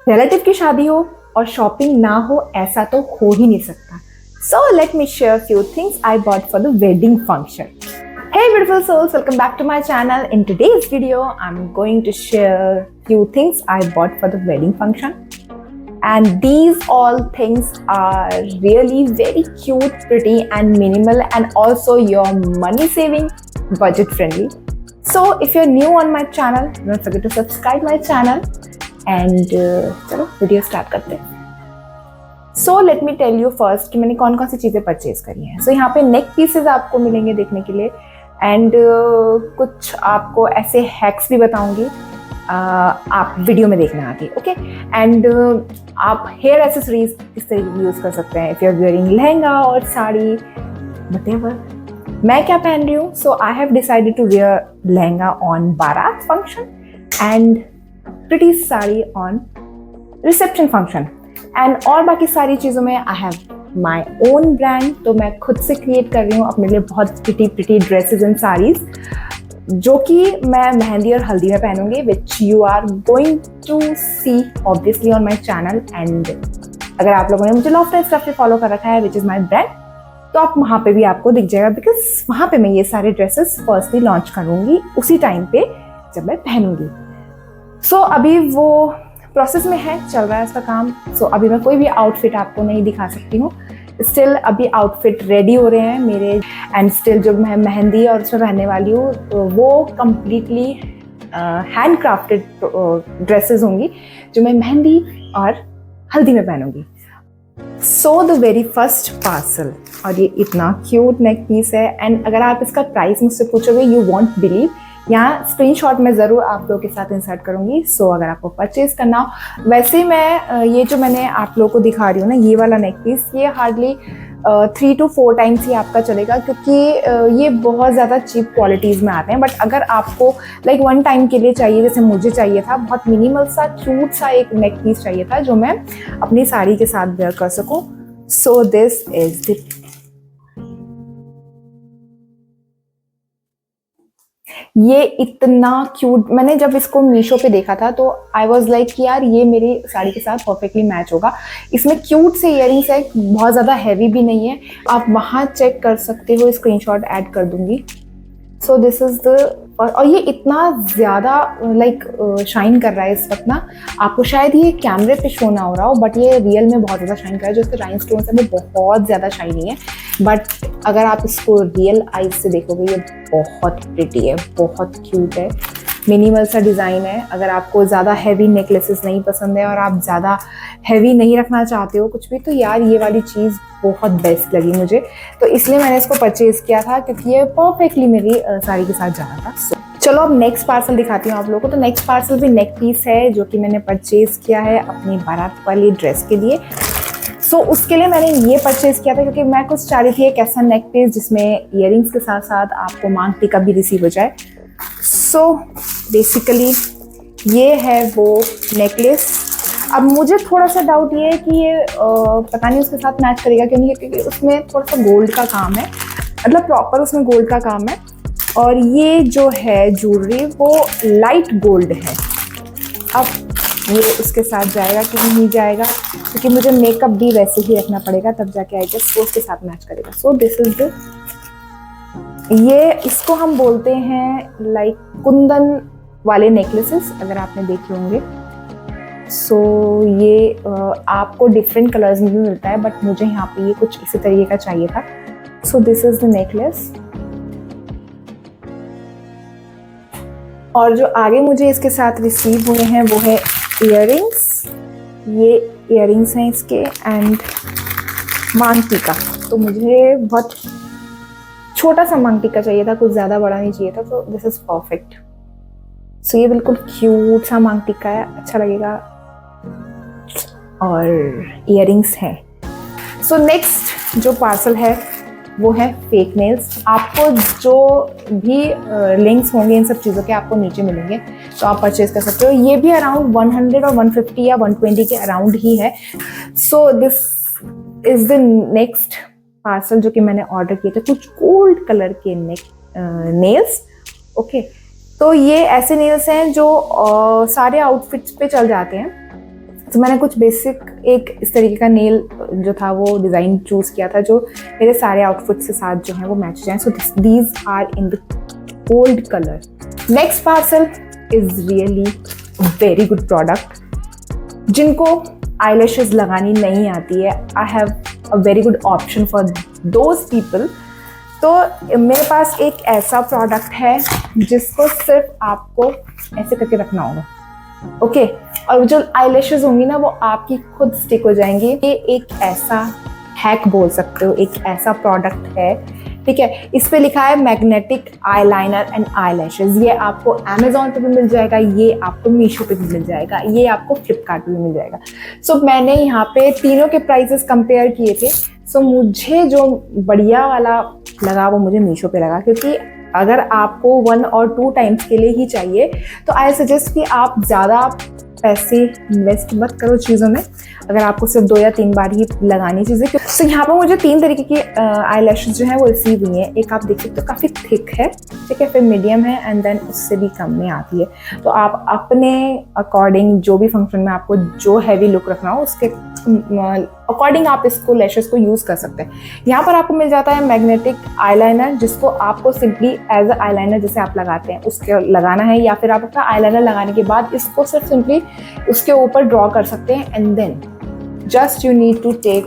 Relative की शादी हो और शॉपिंग ना हो, ऐसा तो हो ही नहीं सकता. So let me share few things I bought for the wedding function. Hey beautiful souls, welcome back to my channel. In today's video, I'm going to share few things I bought for the wedding function. And these all things are really very cute, pretty and minimal and also your money saving, budget friendly. So if you're new on my channel, don't forget to subscribe my channel. And चलो video start करते हैं. So let me tell you first कि मैंने कौन कौन सी चीज़ें purchase करी हैं. सो यहाँ पे नेक पीसेज आपको मिलेंगे देखने के लिए एंड कुछ आपको ऐसे हैक्स भी बताऊंगी, आप वीडियो में देखना आगे. ओके. एंड आप हेयर एसेसरीज इस तरीके यूज़ कर सकते हैं if you are wearing lehenga और साड़ी व्हाटएवर. मैं क्या पहन रही हूँ? So I have decided to wear lehenga on baraat function and pretty sari on reception function. And और बाकी सारी चीज़ों में I have my own brand. तो मैं खुद से क्रिएट कर रही हूँ अपने लिए बहुत प्रिटी ड्रेसेस एंड साड़ीज जो कि मैं मेहंदी और हल्दी में पहनूंगी, which you are going to see obviously on my channel. And अगर आप लोगों ने मुझे लॉफ्ट एंड स्टफ पे फॉलो कर रखा है विच इज़ माई ब्रांड, तो आप वहाँ पे भी आपको दिख जाएगा बिकॉज वहाँ पे मैं ये सारे ड्रेसेस फर्स्टली लॉन्च करूँगी उसी टाइम पे जब मैं पहनूंगी. सो अभी वो प्रोसेस में है, चल रहा है उसका काम. सो अभी मैं कोई भी आउटफिट आपको नहीं दिखा सकती हूँ. स्टिल अभी आउटफिट रेडी हो रहे हैं मेरे. एंड स्टिल जो मैं मेहंदी और उसमें पहनने वाली हूँ तो वो कम्प्लीटली हैंड क्राफ्टेड ड्रेसेस होंगी जो मैं मेहंदी और हल्दी में पहनूंगी. So the very first parcel, और ये इतना क्यूट नेक पीस है. एंड अगर आप इसका प्राइस मुझसे पूछोगे यू वॉन्ट बिलीव. यहाँ स्क्रीनशॉट में ज़रूर आप लोगों के साथ इंसर्ट करूँगी. सो अगर आपको परचेज करना हो. वैसे मैं ये जो मैंने आप लोगों को दिखा रही हूँ ना, ये वाला नेक पीस, ये हार्डली 3 to 4 टाइम्स ही आपका चलेगा क्योंकि ये बहुत ज़्यादा चीप क्वालिटीज़ में आते हैं. बट अगर आपको लाइक 1 टाइम के लिए चाहिए, जैसे मुझे चाहिए था, बहुत मिनिमल सा क्यूट सा एक नेक पीस चाहिए था जो मैं अपनी साड़ी के साथ वेयर कर सकूँ. सो दिस इज द, ये इतना क्यूट. मैंने जब इसको मीशो पे देखा था तो आई वॉज लाइक कि यार ये मेरी साड़ी के साथ परफेक्टली मैच होगा. इसमें क्यूट से इयरिंग्स है, बहुत ज़्यादा हैवी भी नहीं है. आप वहाँ चेक कर सकते हो, स्क्रीनशॉट ऐड कर दूंगी. सो दिस इज़ द, और ये इतना ज़्यादा लाइक शाइन कर रहा है इस वक्त ना. आपको शायद ये कैमरे पे शो ना हो रहा हो बट ये रियल में बहुत ज़्यादा शाइन कर रहा है. जो इसके राइनस्टोन्स है वो बहुत ज़्यादा शाइनी है, बट अगर आप इसको रियल आइज से देखोगे ये बहुत प्रिटी है, बहुत क्यूट है. मिनिमल सा डिज़ाइन है. अगर आपको ज़्यादा हैवी नेकलेसेस नहीं पसंद है और आप ज़्यादा हैवी नहीं रखना चाहते हो कुछ भी, तो यार ये वाली चीज़ बहुत बेस्ट लगी मुझे. तो इसलिए मैंने इसको परचेज़ किया था क्योंकि ये परफेक्टली मेरी साड़ी के साथ जा रहा था. चलो अब नेक्स्ट पार्सल दिखाती हूँ आप लोगों को. तो नेक्स्ट पार्सल भी नेक पीस है जो कि मैंने परचेज़ किया है अपनी बारात वाली ड्रेस के लिए. सो उसके लिए मैंने ये परचेज़ किया था क्योंकि मैं कुछ चाह रही थी एक ऐसा नेक पीस जिसमें इयरिंग्स के साथ साथ आपको मांग टीका भी रिसीव हो जाए. सो बेसिकली ये है वो नेकलेस. अब मुझे थोड़ा सा डाउट ये है कि ये पता नहीं उसके साथ मैच करेगा क्यों नहीं, क्योंकि उसमें थोड़ा सा गोल्ड का काम है, मतलब प्रॉपर उसमें गोल्ड का काम है. और ये जो है ज्वेलरी वो लाइट गोल्ड है. अब ये उसके साथ जाएगा कि नहीं जाएगा, क्योंकि मुझे मेकअप भी वैसे ही रखना पड़ेगा तब जाके आई गेस वो उसके साथ मैच करेगा. सो दिस इज द, ये इसको हम बोलते हैं लाइक कुंदन वाले नेकलेसेस, अगर आपने देखे होंगे. सो ये आपको डिफरेंट कलर्स में भी मिलता है बट मुझे यहाँ पे ये कुछ इसी तरीके का चाहिए था. So this is the necklace. और जो आगे मुझे इसके साथ रिसीव हुए हैं वो है इयरिंग्स. ये इयरिंग्स हैं इसके एंड मांग टीका. तो मुझे बहुत छोटा सा मांग टीका चाहिए था, कुछ ज़्यादा बड़ा नहीं चाहिए था. तो दिस इज़ परफेक्ट. सो ये बिल्कुल क्यूट सा मांग टीका है, अच्छा लगेगा. और इयरिंग्स हैं. सो नेक्स्ट जो पार्सल है वो है फेक नेल्स. आपको जो भी लिंक्स होंगे इन सब चीज़ों के आपको नीचे मिलेंगे तो आप परचेज कर सकते हो. ये भी अराउंड 100 और 150 या 120 के अराउंड ही है. So this is the next parcel जो कि मैंने ऑर्डर किए थे, कुछ गोल्ड कलर के नेल्स. ओके, तो ये ऐसे नेल्स हैं जो सारे आउटफिट्स पे चल जाते हैं. तो मैंने कुछ बेसिक एक इस तरीके का नेल जो था वो डिज़ाइन चूज़ किया था जो मेरे सारे आउटफिट्स के साथ जो है वो मैच जाए. So these are in the gold colour. Next parcel is really very good product. जिनको आईलैशेस लगानी नहीं आती है, I have a very good option for those people. तो मेरे पास एक ऐसा प्रोडक्ट है जिसको सिर्फ आपको ऐसे करके रखना होगा. ओके और जो आईलैशेस होंगी ना वो आपकी खुद स्टिक हो जाएंगी. ये एक ऐसा हैक बोल सकते हो, एक ऐसा प्रोडक्ट है. ठीक है, इस पे लिखा है मैग्नेटिक आईलाइनर एंड आईलैशेस. ये आपको अमेजोन पे भी मिल जाएगा, ये आपको मीशो पे भी मिल जाएगा, ये आपको फ्लिपकार्ट पे भी मिल जाएगा. सो मैंने यहाँ पे तीनों के प्राइसेस कंपेयर किए थे. सो मुझे जो बढ़िया वाला लगा वो मुझे मीशो पे लगा, क्योंकि अगर आपको 1 और 2 टाइम्स के लिए ही चाहिए तो आई सजेस्ट कि आप ज़्यादा पैसे इन्वेस्ट मत करो चीज़ों में, अगर आपको सिर्फ 2 या 3 बार ही लगानी चीज़ें. तो यहाँ पर मुझे 3 तरीके की आईलैशेस जो है वो रिसीव हुई हैं. एक आप देख सकते हो काफ़ी थिक है, ठीक है, फिर मीडियम है एंड देन उससे भी कम में आती है. तो आप अपने अकॉर्डिंग जो भी फंक्शन में आपको जो हैवी लुक रखना हो उसके अकॉर्डिंग आप इसको लैशेस को यूज़ कर सकते हैं. यहाँ पर आपको मिल जाता है मैग्नेटिक आईलाइनर, जिसको आपको सिंपली एज अ आईलाइनर जैसे आप लगाते हैं उसके लगाना है, या फिर आप अपना आईलाइनर लगाने के बाद इसको सिर्फ सिंपली उसके ऊपर ड्रॉ कर सकते हैं. And then just you need to take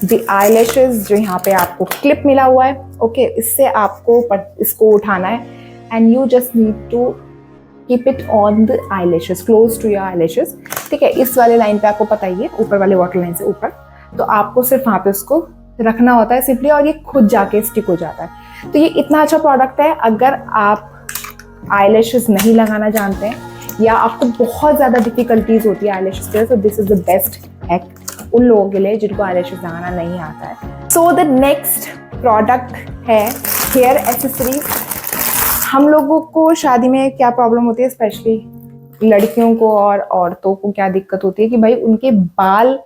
the eyelashes जो यहाँ पे आपको क्लिप मिला हुआ है. ओके इससे आपको इसको उठाना है and you just need to keep it on the eyelashes, close to your eyelashes. ठीक है, इस वाले लाइन पे आपको पता ही है, ऊपर वाले वाटर लाइन से ऊपर, तो आपको सिर्फ वहाँ पे उसको रखना होता है सिंपली और ये खुद जाके स्टिक हो जाता है. तो ये इतना अच्छा प्रोडक्ट है. अगर आप आईलैशेस नहीं लगाना जानते हैं या आपको बहुत ज़्यादा डिफिकल्टीज होती है आईलैशेस के लिए, तो this is the best hack उन लोगों के लिए जिनको आईलैशेस लगाना नहीं आता है. सो द नेक्स्ट प्रोडक्ट है हेयर एक्सेसरीज. हम लोगों को शादी में क्या प्रॉब्लम होती है, स्पेशली लड़कियों को और औरतों को क्या दिक्कत होती है कि भाई उनके बाल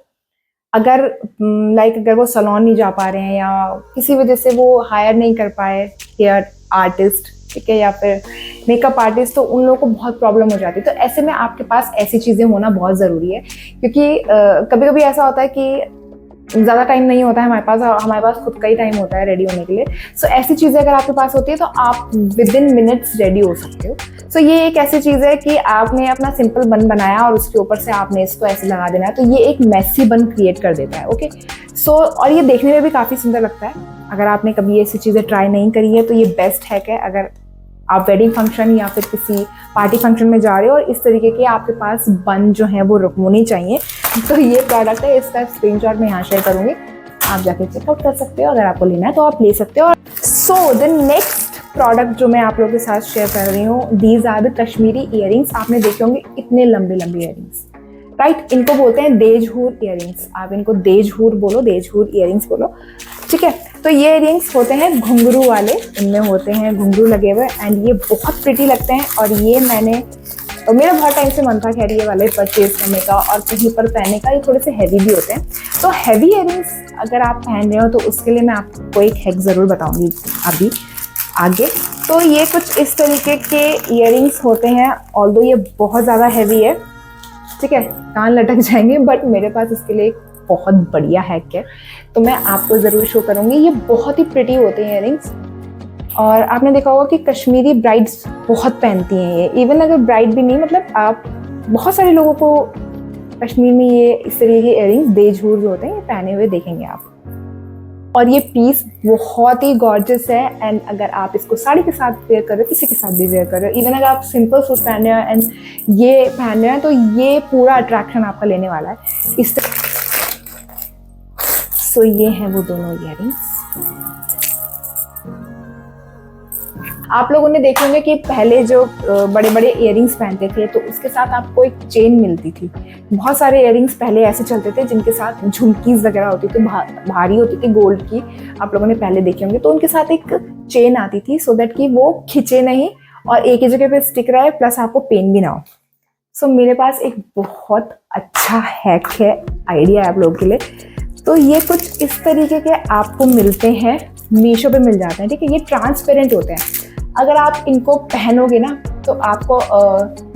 अगर अगर वो सैलून नहीं जा पा रहे हैं या किसी वजह से वो हायर नहीं कर पाए हेयर आर्टिस्ट, ठीक है, या फिर मेकअप आर्टिस्ट, तो उन लोगों को बहुत प्रॉब्लम हो जाती है. तो ऐसे में आपके पास ऐसी चीज़ें होना बहुत ज़रूरी है, क्योंकि कभी कभी ऐसा होता है कि ज़्यादा टाइम नहीं होता है हमारे पास और हमारे पास खुद का ही टाइम होता है रेडी होने के लिए. सो ऐसी चीज़ें अगर आपके पास होती है तो आप विद इन मिनट्स रेडी हो सकते हो. सो ये एक ऐसी चीज़ है कि आपने अपना सिंपल बन बनाया और उसके ऊपर से आपने इसको ऐसे लगा देना है, तो ये एक मैसी बन क्रिएट कर देता है. ओके सो और ये देखने में भी काफ़ी सुंदर लगता है. अगर आपने कभी ऐसी चीज़ें ट्राई नहीं करी है तो ये बेस्ट हैक है. अगर आप वेडिंग फंक्शन या फिर किसी पार्टी फंक्शन में जा रहे हो और इस तरीके के आपके पास बन जो है वो होने चाहिए, तो ये प्रोडक्ट है. इसका स्क्रीनशॉट मैं यहाँ शेयर करूँगी, आप जाके चेकआउट कर सकते हो. अगर आपको लेना है तो आप ले सकते हो. सो द नेक्स्ट प्रोडक्ट जो मैं आप लोगों के साथ शेयर कर रही हूँ, these are the Kashmiri earrings. आपने देखे होंगे इतने लंबे लंबे ईयरिंग्स, राइट. इनको बोलते हैं देजहूर ईयरिंग्स. आप इनको देजहूर बोलो, देजहूर ईयरिंग्स बोलो, ठीक है. तो ये ईयरिंग्स होते हैं घुंघरू वाले, इनमें होते हैं घुंघरू लगे हुए एंड ये बहुत प्रिटी लगते हैं. और ये मेरा बहुत टाइम से मन था खैर ये वाले परचेज करने का और कहीं पर पहनने का. ये थोड़े से हैवी भी होते हैं. तो हैवी ईयरिंग्स अगर आप पहन रहे हो तो उसके लिए मैं आपको एक हैक ज़रूर बताऊंगी अभी आगे. तो ये कुछ इस तरीके के ईयरिंग्स होते हैं. ऑल्दो ये बहुत ज़्यादा हैवी है, ठीक है, कान लटक जाएंगे, बट मेरे पास इसके लिए एक बहुत बढ़िया हैक है, तो मैं आपको ज़रूर शो करूँगी. ये बहुत ही प्रिटी होते हैं ईयरिंग्स और आपने देखा होगा कि कश्मीरी ब्राइड्स बहुत पहनती हैं ये. इवन अगर ब्राइड भी नहीं, मतलब आप बहुत सारे लोगों को कश्मीर में ये इस तरीके के ईयरिंग्स देजहूर जो होते हैं ये पहने हुए देखेंगे आप. और ये पीस बहुत ही गॉर्जियस है एंड अगर आप इसको साड़ी के साथ वेयर कर रहे हो, किसी के साथ भी वेयर कर रहे हो, इवन अगर आप सिंपल सूट पहन रहे हो एंड ये पहन रहे हैं, तो ये पूरा अट्रैक्शन आपका लेने वाला है इस तरह. सो ये हैं वो दोनों ईयरिंग्स. आप लोगों ने देखे होंगे कि पहले जो बड़े बड़े ईयरिंग्स पहनते थे तो उसके साथ आपको एक चेन मिलती थी. बहुत सारे ईयरिंग्स पहले ऐसे चलते थे जिनके साथ झुमकीज वगैरह होती थी, भारी होती थी, गोल्ड की. आप लोगों ने पहले देखे होंगे. तो उनके साथ एक चेन आती थी सो दैट कि वो खिंचे नहीं और एक ही जगह पे स्टिक रहे, प्लस आपको पेन भी ना हो. सो मेरे पास एक बहुत अच्छा हैक है, आइडिया है आप लोगों के लिए. तो ये कुछ इस तरीके के आपको मिलते हैं, मीशो पे मिल जाते हैं, ठीक है. ये ट्रांसपेरेंट होते हैं. अगर आप इनको पहनोगे ना तो आपको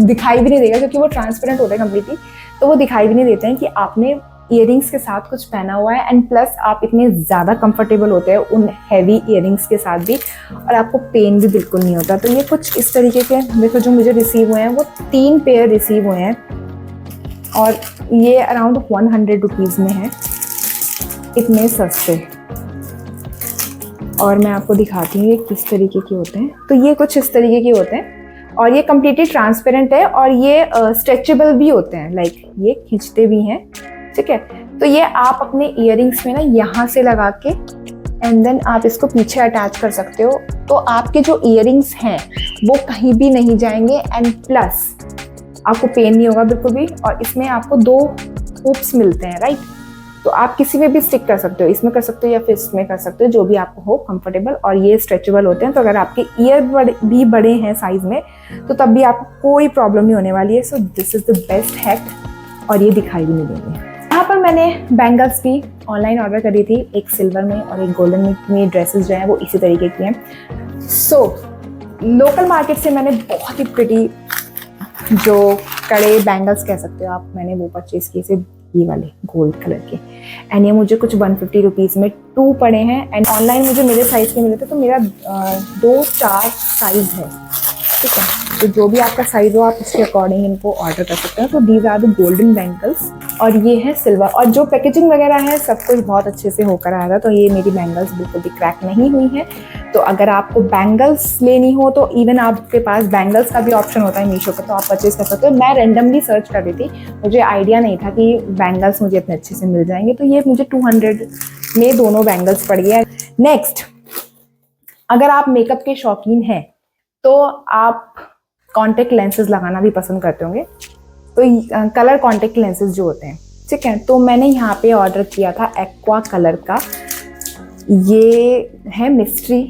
दिखाई भी नहीं देगा क्योंकि वो ट्रांसपेरेंट होते हैं कम्प्लीटली. तो वो दिखाई भी नहीं देते हैं कि आपने ईयरिंग्स के साथ कुछ पहना हुआ है, एंड प्लस आप इतने ज़्यादा कंफर्टेबल होते हैं उन हैवी ईयरिंग्स के साथ भी, और आपको पेन भी बिल्कुल नहीं होता। तो ये कुछ इस तरीके के देखो जो मुझे रिसीव हुए हैं, वो 3 पेयर रिसीव हुए हैं और ये अराउंड 100 रुपीज़ में है, इतने सस्ते। और मैं आपको दिखाती हूँ ये किस तरीके के होते हैं। तो ये कुछ इस तरीके के होते हैं और ये कम्प्लीटली ट्रांसपेरेंट है और ये स्ट्रेचेबल भी होते हैं, लाइक ये खींचते भी हैं, ठीक है। तो ये आप अपने ईयरिंग्स में ना यहाँ से लगा के एंड देन आप इसको पीछे अटैच कर सकते हो, तो आपके जो ईयरिंग्स हैं वो कहीं भी नहीं जाएंगे, एंड प्लस आपको पेन नहीं होगा बिल्कुल भी। और इसमें आपको 2 हुप्स मिलते हैं, राइट। तो आप किसी में भी स्टिक कर सकते हो, इसमें कर सकते हो या फिर इसमें कर सकते हो, जो भी आपको हो कंफर्टेबल। और ये स्ट्रेचेबल होते हैं, तो अगर आपके ईयर भी बड़े हैं साइज में तो तब भी आपको कोई प्रॉब्लम नहीं होने वाली है। So this is the best hack और ये दिखाई भी नहीं देंगे। यहाँ पर मैंने बैंगल्स भी ऑनलाइन ऑर्डर करी थी, एक सिल्वर में और एक गोल्डन में। ड्रेसेस जो हैं वो इसी तरीके की हैं। सो लोकल मार्केट से मैंने बहुत ही प्रिटी जो कड़े बैंगल्स कह सकते हो आप, मैंने वो परचेज किए थे, ये वाले गोल्ड कलर के। एंड ये मुझे कुछ 150 रुपीज़ में 2 पड़े हैं। एंड ऑनलाइन मुझे मेरे साइज़ के मिले थे, तो मेरा 2-4 साइज़ है, ठीक है। तो जो भी आपका साइज़ हो आप उसके अकॉर्डिंग इनको ऑर्डर कर सकते हो। तो these are the golden bangles और ये है सिल्वर। और जो पैकेजिंग वगैरह है सब कुछ बहुत अच्छे से होकर आया था। तो ये मेरी बैंगल्स बिल्कुल भी क्रैक नहीं हुई है। तो अगर आपको बैंगल्स लेनी हो तो इवन आपके पास बैंगल्स का भी ऑप्शन होता है मीशो पर, तो आप परचेज कर सकते हो। मैं रैंडमली सर्च कर रही थी, मुझे आइडिया नहीं था कि बैंगल्स मुझे इतने अच्छे से मिल जाएंगे। तो ये मुझे 200 में दोनों बैंगल्स पड़ गए। नेक्स्ट, अगर आप मेकअप के शौकीन हैं तो आप कॉन्टेक्ट लेंसेज लगाना भी पसंद करते होंगे। तो कलर कॉन्टेक्ट लेंसेज जो होते हैं, ठीक है। तो मैंने यहाँ पे ऑर्डर किया था एक्वा कलर का, ये है मिस्ट्री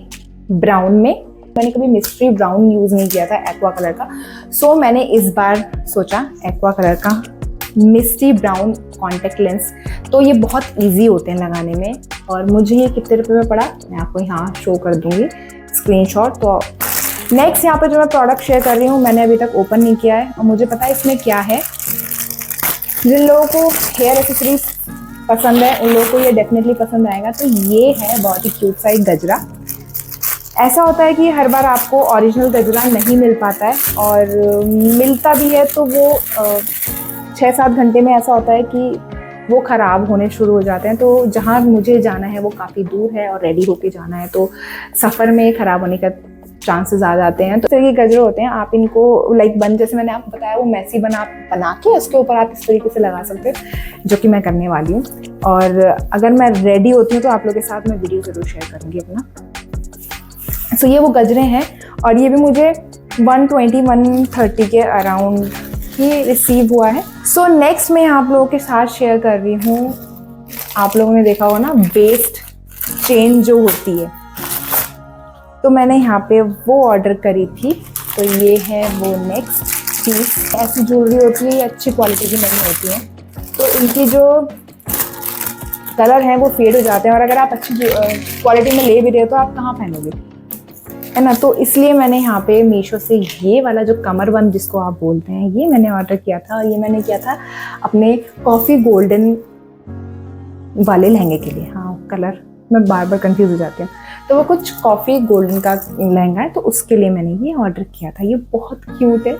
ब्राउन में। मैंने कभी मिस्ट्री ब्राउन यूज़ नहीं किया था एक्वा कलर का, सो मैंने इस बार सोचा एक्वा कलर का मिस्ट्री ब्राउन कॉन्टेक्ट लेंस। तो ये बहुत इजी होते हैं लगाने में। और मुझे ये कितने रुपए में पड़ा मैं आपको यहाँ शो कर दूँगी स्क्रीनशॉट। तो नेक्स्ट यहाँ पर जो मैं प्रोडक्ट शेयर कर रही हूँ, मैंने अभी तक ओपन नहीं किया है और मुझे पता है इसमें क्या है। जिन लोगों को हेयर एक्सेसरीज पसंद है उन लोगों को ये डेफिनेटली पसंद आएगा। तो ये है बहुत ही क्यूट सा एक गजरा। ऐसा होता है कि हर बार आपको ओरिजिनल गजरा नहीं मिल पाता है, और मिलता भी है तो वो 6-7 घंटे में ऐसा होता है कि वो ख़राब होने शुरू हो जाते हैं। तो जहाँ मुझे जाना है वो काफ़ी दूर है और रेडी होके जाना है, तो सफ़र में ख़राब होने का चांसेस आ जाते हैं। तो ये गजरे होते हैं, आप इनको लाइक बन, जैसे मैंने आपको बताया वो मैसी बना के उसके ऊपर आप इस तरीके से लगा सकते हो, जो कि मैं करने वाली हूँ। और अगर मैं रेडी होती हूँ तो आप लोगों के साथ मैं वीडियो ज़रूर शेयर करूँगी अपना। सो ये वो गजरे हैं और ये भी मुझे 120-130 के अराउंड ही रिसीव हुआ है। सो नेक्स्ट मैं आप लोगों के साथ शेयर कर रही हूँ, आप लोगों ने देखा होगा ना वेस्ट चेन जो होती है, तो मैंने यहाँ पे वो ऑर्डर करी थी। तो ये है वो नेक्स्ट चीज़। ऐसी ज्वेलरी होती है, ये अच्छी क्वालिटी की नहीं होती है, तो इनकी जो कलर हैं वो फेड हो जाते हैं। और अगर आप अच्छी क्वालिटी में ले भी रहे हो तो आप कहाँ पहनोगे, है ना। तो इसलिए मैंने यहाँ पे मीशो से ये वाला जो कमरबंद जिसको आप बोलते हैं, ये मैंने ऑर्डर किया था। ये मैंने किया था अपने कॉफ़ी गोल्डन वाले लहंगे के लिए। हाँ, कलर मैं बार बार कंफ्यूज हो जाती हूँ। तो वो कुछ कॉफ़ी गोल्डन का लहंगा है, तो उसके लिए मैंने ये ऑर्डर किया था। ये बहुत क्यूट है,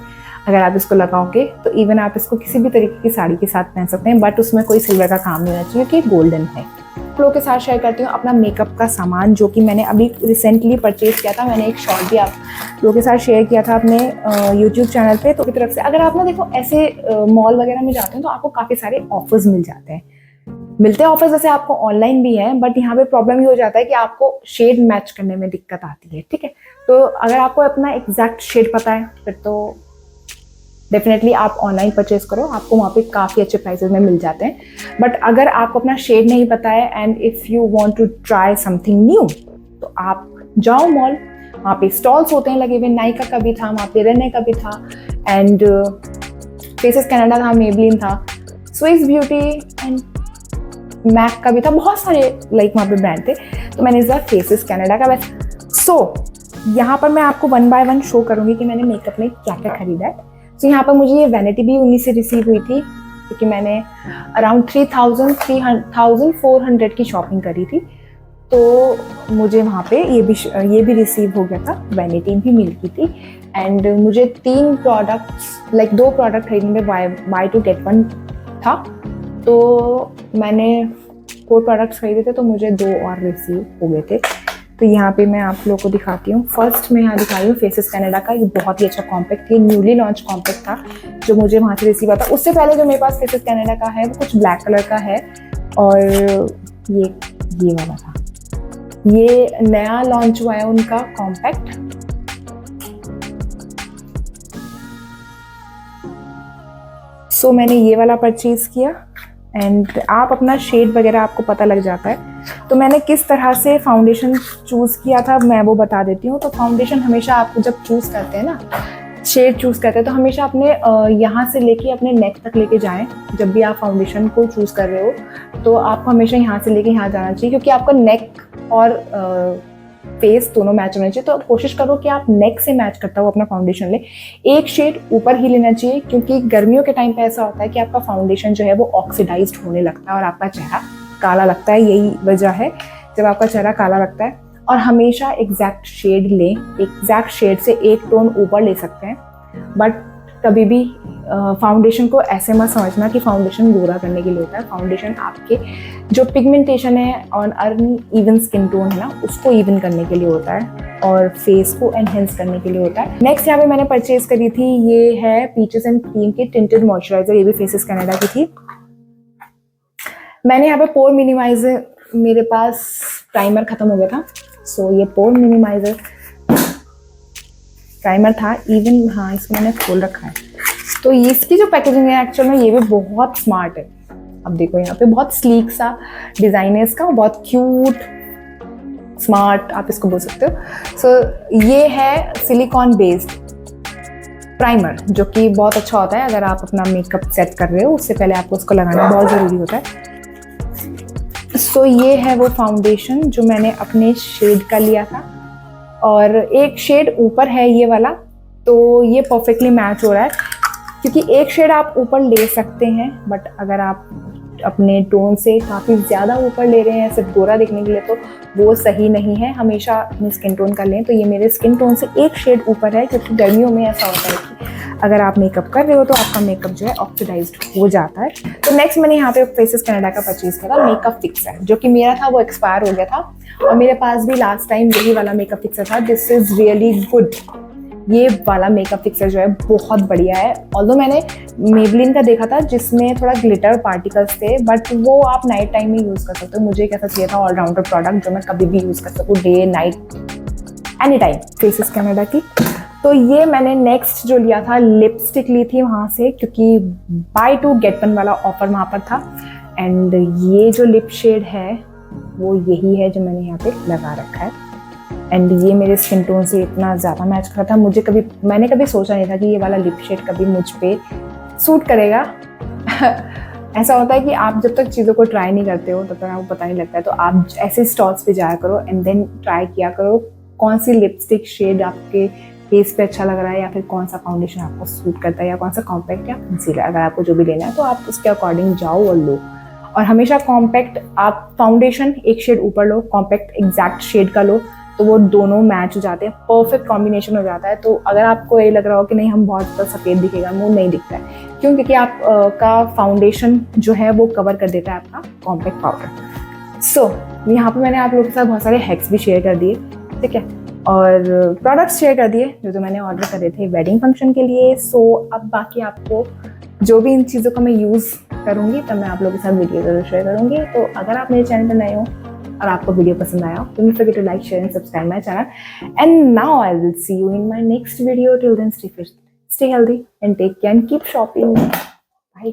अगर आप इसको लगाओगे तो इवन आप इसको किसी भी तरीके की साड़ी के साथ पहन सकते हैं, बट उसमें कोई सिल्वर का काम नहीं होना चाहिए क्योंकि गोल्डन है। आप लोगों के साथ शेयर करती हूँ अपना मेकअप का सामान, जो कि मैंने अभी रिसेंटली परचेज किया था। मैंने एक शॉर्ट भी आप लोगों के साथ शेयर किया था अपने यूट्यूब चैनल पे। तो की तरफ से अगर आप ना देखो ऐसे मॉल वगैरह में जाते हैं तो आपको काफ़ी सारे ऑफर्स मिलते हैं ऑफर्स जैसे आपको ऑनलाइन भी है, बट यहाँ पे प्रॉब्लम ये हो जाता है कि आपको शेड मैच करने में दिक्कत आती है, ठीक है। तो अगर आपको अपना एग्जैक्ट शेड पता है फिर तो डेफिनेटली आप ऑनलाइन परचेज करो, आपको वहाँ पे काफ़ी अच्छे प्राइसेस में मिल जाते हैं। बट अगर आपको अपना शेड नहीं पता है and if you want to try something new, तो आप जाओ मॉल, वहाँ पे स्टॉल्स होते हैं लगे हुए। नाइका का भी था वहाँ पे, रेने का भी था, एंड फेसेस कनाडा था, मेबलिन था, स्विस ब्यूटी एंड मैक का भी था। बहुत सारे लाइक वहाँ पे ब्रांड थे। तो मैंने इस बार फेसेस कनाडा का यहाँ पर मैं आपको 1 बाय 1 शो करूँगी कि मैंने मेकअप में क्या क्या खरीदा है। तो यहाँ पर मुझे ये वैनिटी भी उन्हीं से रिसीव हुई थी, क्योंकि मैंने अराउंड 3,400 की शॉपिंग करी थी। तो मुझे वहाँ पे ये भी रिसीव हो गया था, वैनिटी भी मिल गई थी। एंड मुझे 3 प्रोडक्ट्स लाइक 2 प्रोडक्ट खरीदने में बाय 2 गेट 1 था। तो मैंने 4 प्रोडक्ट्स खरीदे थे, तो मुझे 2 और रिसीव हो गए थे। तो यहाँ पे मैं आप लोगों को दिखाती हूँ। फर्स्ट मैं यहाँ दिखा रही हूँ फेसेस कनाडा का। ये बहुत ही अच्छा कॉम्पैक्ट है, न्यूली लॉन्च कॉम्पैक्ट था जो मुझे वहाँ से रिसीव हुआ था। उससे पहले जो मेरे पास फेसेस कनाडा का है वो कुछ ब्लैक कलर का है, और ये वाला था। ये नया लॉन्च हुआ है उनका कॉम्पैक्ट। सो मैंने ये वाला परचेज किया, एंड आप अपना शेड वगैरह आपको पता लग जाता है। तो मैंने किस तरह से फाउंडेशन चूज़ किया था मैं वो बता देती हूँ। तो फाउंडेशन हमेशा आप जब चूज़ करते हैं ना, शेड चूज़ करते हैं, तो हमेशा अपने यहाँ से लेके अपने नेक तक लेके जाएं। जब भी आप फाउंडेशन को चूज़ कर रहे हो तो आपको हमेशा यहाँ से लेके यहाँ जाना चाहिए, क्योंकि आपका नेक और फेस दोनों मैच होना चाहिए। तो कोशिश करो कि आप नेक से मैच करता हो अपना फाउंडेशन ले। एक शेड ऊपर ही लेना चाहिए, क्योंकि गर्मियों के टाइम पे ऐसा होता है कि आपका फाउंडेशन जो है वो ऑक्सीडाइज्ड होने लगता है और आपका चेहरा काला लगता है। यही वजह है जब आपका चेहरा काला लगता है। और हमेशा एग्जैक्ट शेड लें। एग्जैक्ट शेड से एक टोन ऊपर ले सकते हैं, बट कभी भी फाउंडेशन को ऐसे मत समझना कि फाउंडेशन गोरा करने के लिए होता है। फाउंडेशन आपके जो पिगमेंटेशन है और अनइवन स्किन टोन है ना, उसको इवन करने के लिए होता है और फेस को एनहेंस करने के लिए होता है। नेक्स्ट यहाँ पे मैंने परचेज करी थी, ये है पीचेस एंड क्रीम की टिंटेड मॉइस्चराइजर। ये भी फेसेस कनाडा की थी। मैंने यहाँ पे पोर मिनिमाइजर, मेरे पास प्राइमर खत्म हो गया था, सो ये पोर मिनिमाइजर प्राइमर था। इवन हाँ, इसको मैंने खोल रखा है। तो इसकी जो पैकेजिंग है एक्चुअल में ये भी बहुत स्मार्ट है। अब देखो यहाँ पे बहुत स्लीक सा डिज़ाइन है इसका, बहुत क्यूट स्मार्ट आप इसको बोल सकते हो। सो ये है सिलिकॉन बेस्ड प्राइमर, जो कि बहुत अच्छा होता है अगर आप अपना मेकअप सेट कर रहे हो, उससे पहले आपको उसको लगाना बहुत ज़रूरी होता है। सो ये है वो फाउंडेशन जो मैंने अपने शेड का लिया था, और एक शेड ऊपर है ये वाला, तो ये परफेक्टली मैच हो रहा है। क्योंकि एक शेड आप ऊपर ले सकते हैं, बट अगर आप अपने टोन से काफ़ी ज़्यादा ऊपर ले रहे हैं सिर्फ गोरा दिखने के लिए, तो वो सही नहीं है। हमेशा अपनी स्किन टोन का लें। तो ये मेरे स्किन टोन से एक शेड ऊपर है, क्योंकि गर्मियों में ऐसा होता है कि अगर आप मेकअप कर रहे हो तो आपका मेकअप जो है ऑक्सीडाइज्ड हो जाता है। तो नेक्स्ट मैंने यहाँ पे फेसेस कनाडा का परचेज करा, मेकअप फिक्सर, जो कि मेरा था वो एक्सपायर हो गया था, और मेरे पास भी लास्ट टाइम यही वाला मेकअप फिक्सर था। This is really good. ये वाला मेकअप फिक्सर जो है बहुत बढ़िया है। ऑल्दो मैंने मेबलिन का देखा था जिसमें थोड़ा ग्लिटर पार्टिकल्स थे, बट वो आप नाइट टाइम में यूज़ कर सकते हो। मुझे कैसा चाहिए था ऑलराउंडर प्रोडक्ट जो मैं कभी भी यूज़ कर सकूँ, day night any time. Faces Canada की। तो ये मैंने नेक्स्ट जो लिया था, लिपस्टिक ली थी वहाँ से, क्योंकि बाय 2 गेट 1 वाला ऑफर वहाँ पर था। एंड ये जो लिप शेड है वो यही है जो मैंने यहाँ पे लगा रखा है। एंड ये मेरे स्किन टोन से इतना ज़्यादा मैच कर रहा था। मैंने कभी सोचा नहीं था कि ये वाला लिप शेड कभी मुझ पे सूट करेगा। ऐसा होता है कि आप जब तक चीज़ों को ट्राई नहीं करते हो तब तक आपको पता नहीं लगता है। तो आप ऐसे स्टॉल्स पे जाया करो एंड देन ट्राई किया करो कौन सी लिपस्टिक शेड आपके फेस पे अच्छा लग रहा है, या फिर कौन सा फाउंडेशन आपको सूट करता है, या कौन सा कॉम्पैक्ट या कंसीलर। अगर आपको जो भी लेना है तो आप उसके अकॉर्डिंग जाओ और लो। और हमेशा कॉम्पैक्ट, आप फाउंडेशन एक शेड ऊपर लो, कॉम्पैक्ट एग्जैक्ट शेड का लो, तो वो दोनों मैच हो जाते हैं, परफेक्ट कॉम्बिनेशन हो जाता है। तो अगर आपको ये लग रहा हो कि नहीं हम बहुत ज़्यादा सफ़ेद दिखेगा, मुँह नहीं दिखता है, क्यों? क्योंकि आप का फाउंडेशन जो है वो कवर कर देता है आपका कॉम्पैक्ट पाउडर। सो यहाँ पे मैंने आप लोगों के साथ बहुत सारे हैक्स भी शेयर कर दिए, ठीक है, और प्रोडक्ट्स शेयर कर दिए जो मैंने ऑर्डर करे थे वेडिंग फंक्शन के लिए। सो अब बाकी आपको जो भी इन चीज़ों का मैं यूज़ करूँगी तब मैं आप लोगों के साथ वीडियो ज़रूर शेयर करूँगी। तो अगर आप मेरे चैनल पर नए हो और आपको वीडियो पसंद आया हो, तो don't forget to like, share and subscribe my channel. And now I will see you in my next video. Till then stay healthy and take care and keep shopping. Bye.